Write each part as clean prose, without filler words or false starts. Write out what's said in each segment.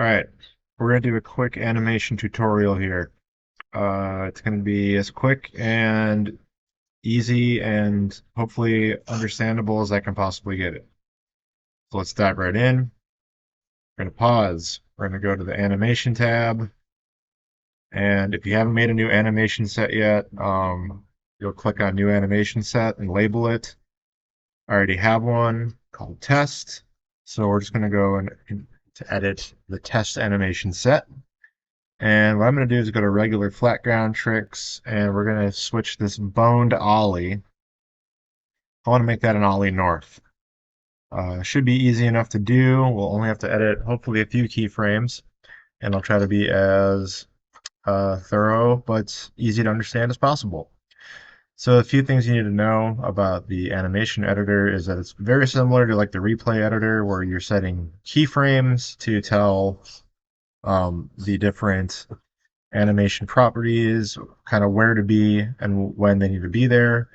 Alright, we're going to do a quick animation tutorial here. It's going to be as quick and easy and hopefully understandable as I can possibly get it. So let's dive right in. We're going to pause. We're going to go to the animation tab. And if you haven't made a new animation set yet, you'll click on new animation set and label it. I already have one called test. So we're just going to go and to edit the test animation set. And what I'm going to do is go to regular flat ground tricks, and we're going to switch this Boned Ollie. I want to make that an Ollie North. Should be easy enough to do. We'll only have to edit hopefully a few keyframes, and I'll try to be as thorough but easy to understand as possible. So a few things you need to know about the animation editor is that it's very similar to like the replay editor where you're setting keyframes to tell the different animation properties, kind of where to be and when they need to be there.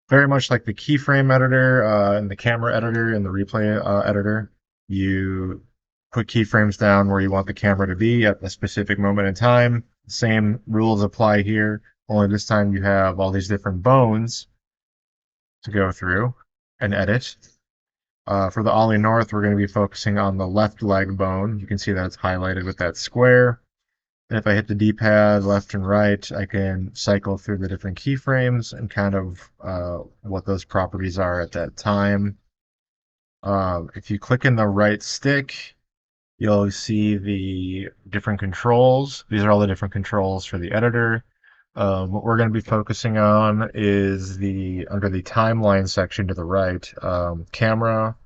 Very much like the keyframe editor and the camera editor and the replay editor. You put keyframes down where you want the camera to be at a specific moment in time. Same rules apply here, only this time you have all these different bones to go through and edit. For the Ollie North, we're going to be focusing on the left leg bone. You can see that it's highlighted with that square. And if I hit the D-pad left and right, I can cycle through the different keyframes and kind of what those properties are at that time. If you click in the right stick, you'll see the different controls. These are all the different controls for the editor. What we're going to be focusing on is under the timeline section to the right, camera,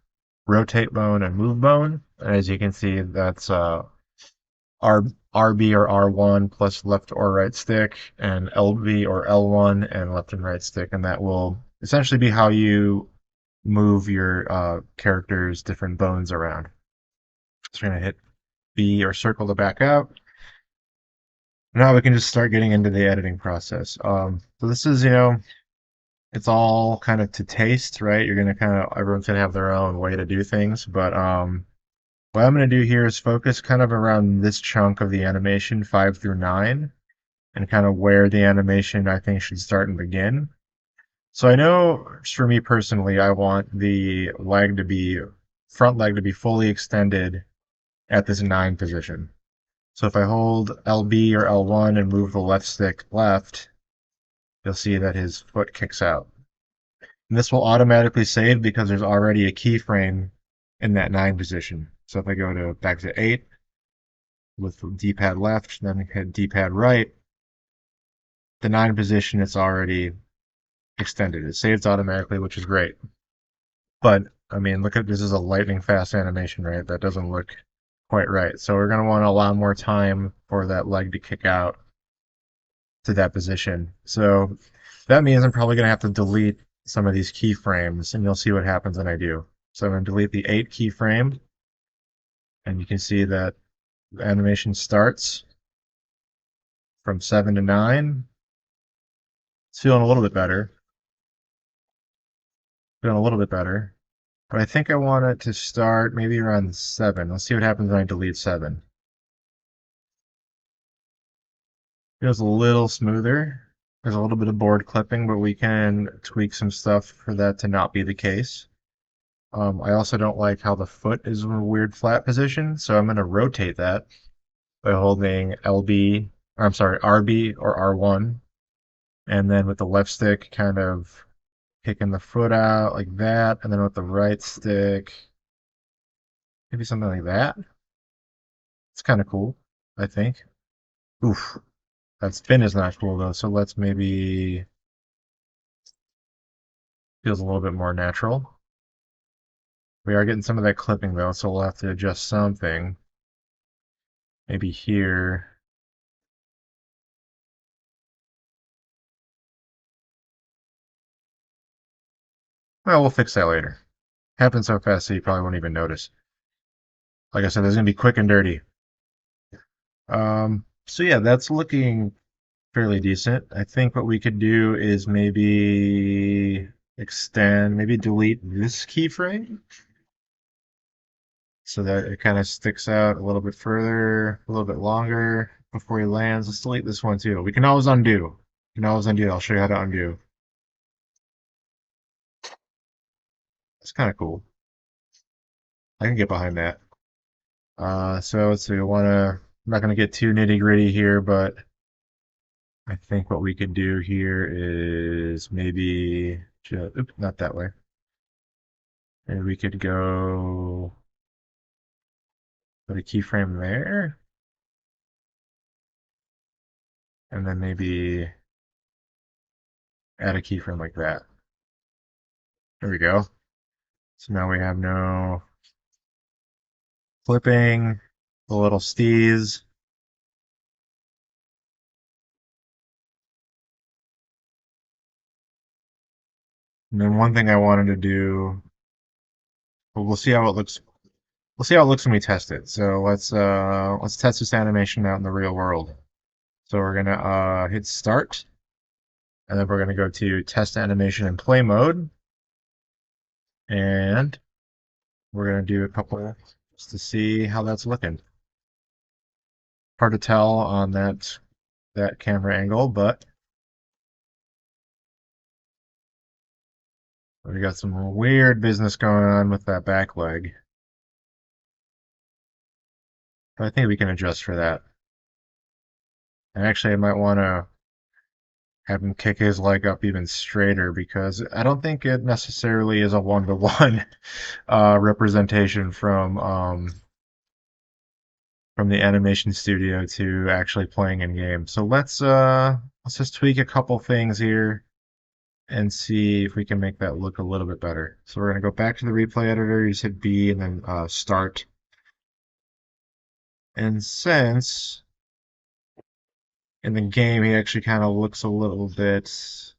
rotate bone, and move bone. And as you can see, that's RB or R1 plus left or right stick, and LB or L1 and left and right stick, and that will essentially be how you move your character's different bones around. So we're going to hit B or circle to back out. Now we can just start getting into the editing process. So this is, it's all kind of to taste, right? You're going to everyone's going to have their own way to do things, but what I'm going to do here is focus kind of around this chunk of the animation, 5 through 9, and kind of where the animation I think should start and begin. So I know, for me personally, I want the front leg to be fully extended at this 9 position. So if I hold LB or L1 and move the left stick left, you'll see that his foot kicks out. And this will automatically save because there's already a keyframe in that 9 position. So if I go back to 8 with D-pad left, then hit D-pad right, the 9 position it's already extended. It saves automatically, which is great. But I mean, look at this is a lightning fast animation, right? That doesn't look quite right. So we're going to want to allow more time for that leg to kick out to that position. So that means I'm probably going to have to delete some of these keyframes, and you'll see what happens when I do. So I'm going to delete the 8 keyframe, and you can see that the animation starts from 7 to 9. It's feeling a little bit better. Feeling a little bit better. But I think I want it to start maybe around 7. Let's see what happens when I delete 7. Feels a little smoother. There's a little bit of board clipping, but we can tweak some stuff for that to not be the case. I also don't like how the foot is in a weird flat position, so I'm going to rotate that by holding LB, or I'm sorry, RB or R1, and then with the left stick kind of kicking the foot out like that, and then with the right stick, maybe something like that. It's kind of cool, I think. Oof, that spin is not cool though, so let's maybe feels a little bit more natural. We are getting some of that clipping though, so we'll have to adjust something. Maybe here. Well, we'll fix that later. Happens so fast that you probably won't even notice. Like I said, there's gonna be quick and dirty. So yeah, that's looking fairly decent. I think what we could do is maybe delete this keyframe. so that it kind of sticks out a little bit further, a little bit longer before he lands. Let's delete this one too. We can always undo. We can always undo. I'll show you how to undo. It's kind of cool. I can get behind that. So let's see. I'm not going to get too nitty gritty here, but I think what we could do here is maybe, oops, not that way. Maybe we could put a keyframe there, and then maybe add a keyframe like that. There we go. So now we have no flipping, the little stees. And then one thing I wanted to do, well, we'll see how it looks. We'll see how it looks when we test it. So let's test this animation out in the real world. So we're gonna hit start, and then we're gonna go to test animation and play mode, and we're gonna do a couple just to see how that's looking. Hard to tell on that camera angle, but we got some weird business going on with that back leg. But I think we can adjust for that. And actually, I might want to have him kick his leg up even straighter because I don't think it necessarily is a one-to-one representation from the animation studio to actually playing in game. So let's just tweak a couple things here and see if we can make that look a little bit better. So we're gonna go back to the replay editor. You just hit B and then start. And since in the game he actually kind of looks a little bit, so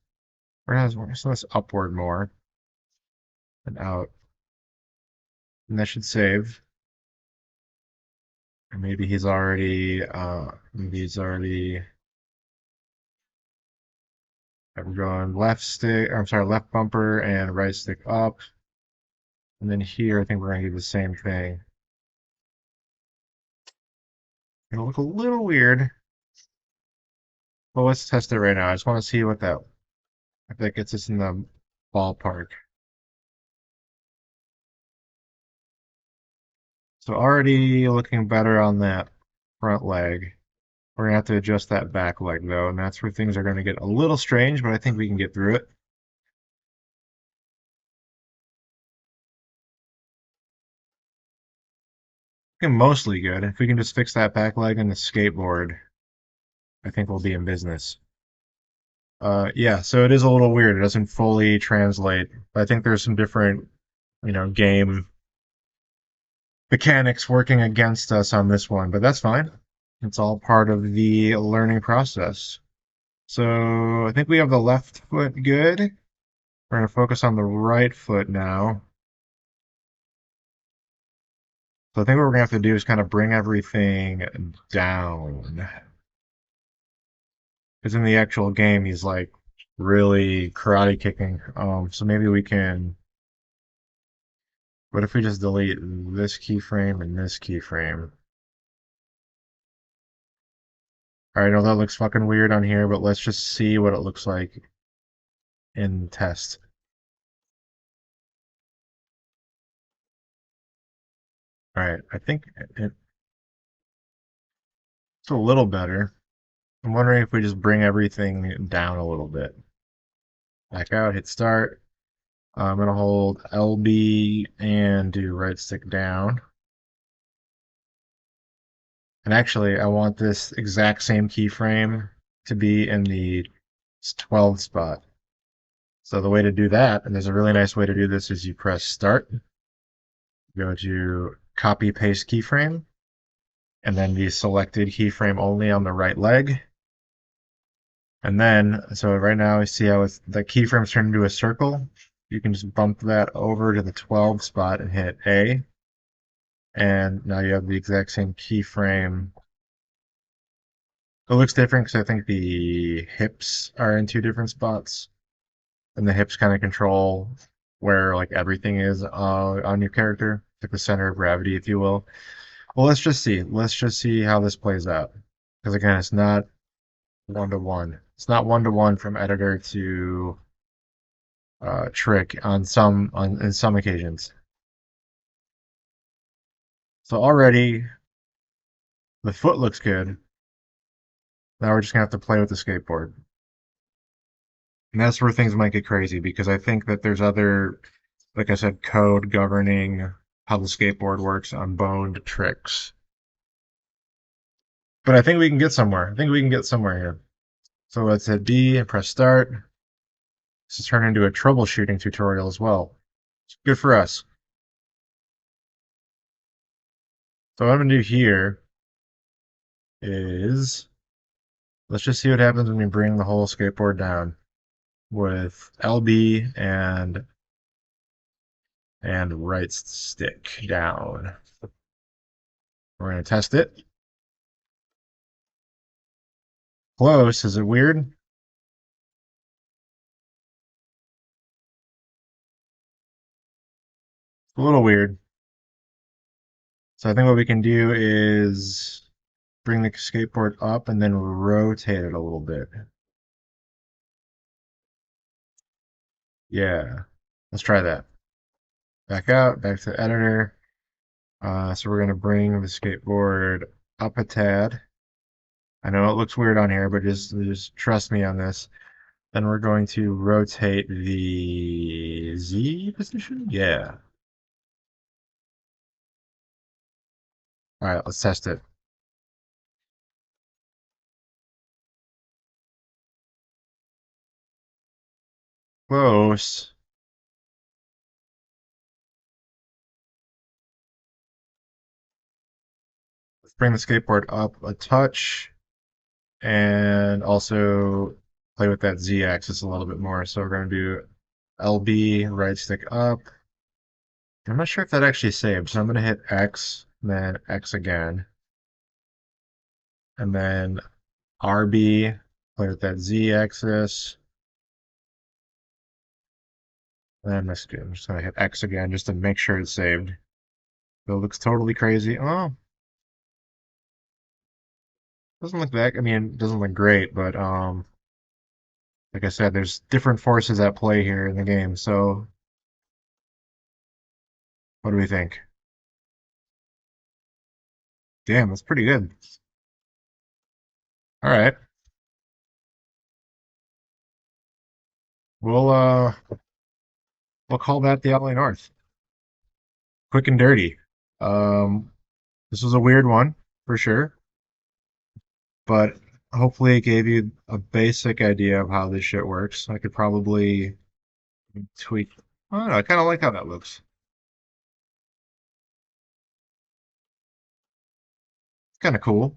let's upward more and out, and that should save. Or maybe he's already. I'm going left stick, or I'm sorry, left bumper and right stick up. And then here, I think we're going to do the same thing. It'll look a little weird, but let's test it right now. I just want to see if that gets us in the ballpark. So already looking better on that front leg. We're going to have to adjust that back leg though, and that's where things are going to get a little strange, but I think we can get through it. Mostly good. If we can just fix that back leg and the skateboard, I think we'll be in business. Yeah, so it is a little weird. It doesn't fully translate. But I think there's some different, game mechanics working against us on this one, but that's fine. It's all part of the learning process. So I think we have the left foot good. We're going to focus on the right foot now. So I think what we're going to have to do is kind of bring everything down. Because in the actual game, he's like really karate kicking. So maybe we can. What if we just delete this keyframe and this keyframe? Alright, I know that looks fucking weird on here, but let's just see what it looks like in test. Alright, I think it's a little better. I'm wondering if we just bring everything down a little bit. Back out, hit start. I'm going to hold LB and do right stick down. And actually, I want this exact same keyframe to be in the 12 spot. So the way to do that, and there's a really nice way to do this, is you press start, go to copy paste keyframe, and then the selected keyframe only on the right leg. And then, so right now I see how the keyframe's turned into a circle. You can just bump that over to the 12 spot and hit A. And now you have the exact same keyframe. It looks different because I think the hips are in two different spots. And the hips kind of control where like everything is on your character. like the center of gravity, if you will. Well, let's just see. Let's just see how this plays out. Because again, it's not one to one. It's not one to one from editor to trick on some in some occasions. So already the foot looks good. Now we're just gonna have to play with the skateboard. And that's where things might get crazy because I think that there's other, like I said, code governing how the skateboard works on boned tricks. But I think we can get somewhere. I think we can get somewhere here. So let's hit B and press start. This has turned into a troubleshooting tutorial as well. Good for us. So what I'm gonna do here is let's just see what happens when we bring the whole skateboard down with LB and right stick down. We're gonna test it. Close. Is it weird? It's a little weird. So I think what we can do is bring the skateboard up and then rotate it a little bit. Yeah. Let's try that. Back out, back to editor. So we're going to bring the skateboard up a tad. I know it looks weird on here, but just trust me on this. Then we're going to rotate the Z position. Yeah. All right, let's test it. Close. Let's bring the skateboard up a touch and also play with that Z axis a little bit more. So we're going to do LB, right stick up. I'm not sure if that actually saved, so I'm going to hit X, and then X again, and then RB, play with that Z axis. And then I'm just going to hit X again just to make sure it's saved. So it looks totally crazy. Oh, doesn't look that, I mean, it doesn't look great, but like I said, there's different forces at play here in the game. So what do we think? Damn, that's pretty good. All right. We'll uh we'll call that the Ollie North. Quick and dirty. Um this was a weird one for sure, but hopefully it gave you a basic idea of how this shit works. I could probably tweak. I don't know, I kind of like how that looks. It's kind of cool.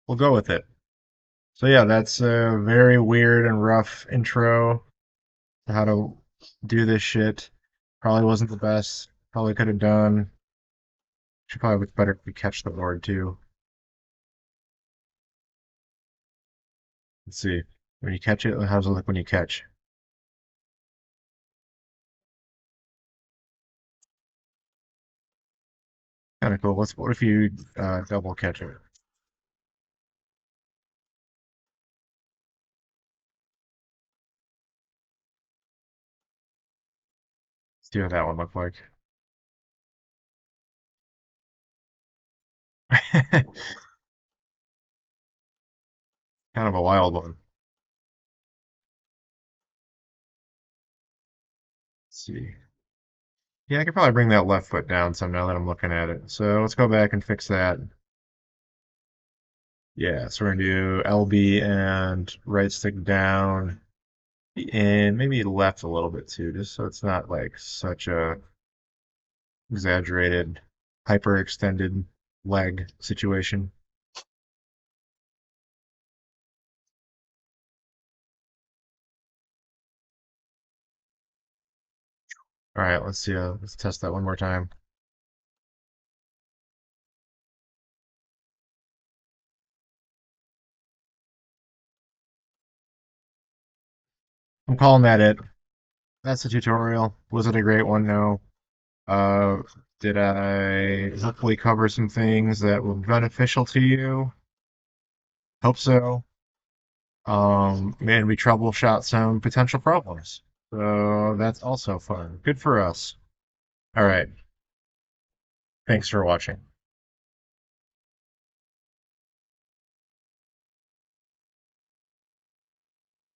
We'll go with it. So yeah, that's a very weird and rough intro to how to do this shit. Probably wasn't the best. Probably could have done. Should probably look better if we catch the board too. Let's see. When you catch it, how's it look when you catch? Kind of cool. What if you double catch it? Let's see what that one looked like. Kind of a wild one. Let's see. Yeah, I could probably bring that left foot down some now that I'm looking at it. So let's go back and fix that. Yeah, so we're gonna do LB and right stick down and maybe left a little bit too, just so it's not like such a exaggerated, hyperextended leg situation. All right, let's see. Let's test that one more time. I'm calling that it. that's a tutorial. Was it a great one? No. Uh, did I hopefully cover some things that were beneficial to you? Hope so. And we troubleshot some potential problems. So that's also fun. Good for us. All right. Thanks for watching.